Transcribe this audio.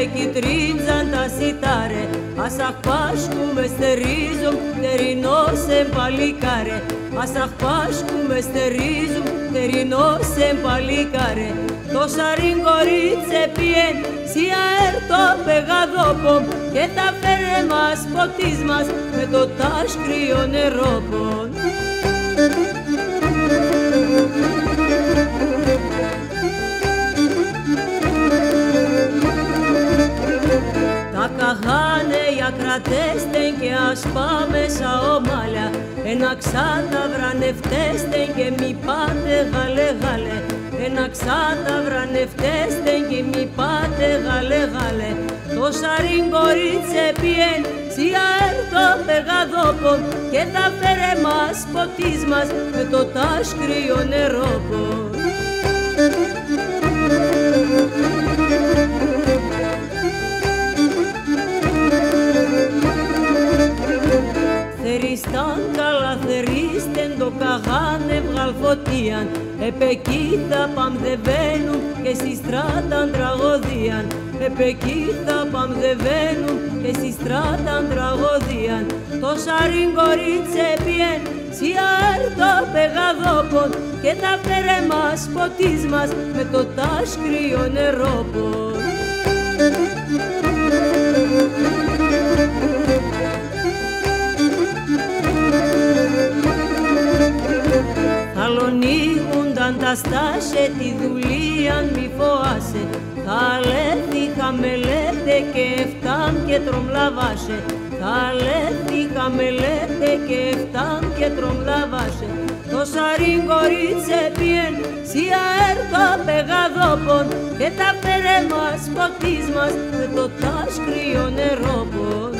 Εκεί τρίτζαν τα σιτάρε, ασαχ πάσχουμε στερίζουν, τερινός εμπαλικάρε. Ασαχ πάσχουμε στερίζουν, τερινός εμπαλικάρε. Το σαρίν κορίτσε πιέν, σία έρτο πεγαδόπομ, και τα φέρε μας ποτής μας με το τάσκριο νερόπον. Τα καχάνε οι ακρατέστεν και ας πάμε σα ομάλια, ένα ξάτα βρανευτέστεν και μη πάτε γαλε γαλε. Ένα ξάτα βρανευτέστεν και μη πάτε γαλε γαλε. Το σαρίν κορίτσε πιέν, σία έρτο πεγαδόπον, και τα φέρε μας ποτής μας με το τάσκριο νερόπον. Θεριστάν καλά θερίστεν το καγάνε βγαλφωτίαν, επεκεί θα παμδεβαίνουν και στη στράταν τραγωδίαν. Επεκεί θα παμδεβαίνουν και στη στράταν τραγωδίαν. Το σαρίν κορίτσε πιέν, σία έρτο πεγαδόπον, και τα φέρε μας ποτής μας με το τάσκριο νερόπον. Θαλονίγουνταν τα στάσε, τη δουλείαν μη φοάσαι. Θαλέθη χαμελέτε και εφτάμ και τρομλαβάσε. Θαλέθη χαμελέτε και εφτάμ και τρομλαβάσε. Το σαρίν κορίτσε πιέν, σία έρτο πεγαδόπον, και τα φέρε μας ποτής μας με το τάσκριο νερόπον.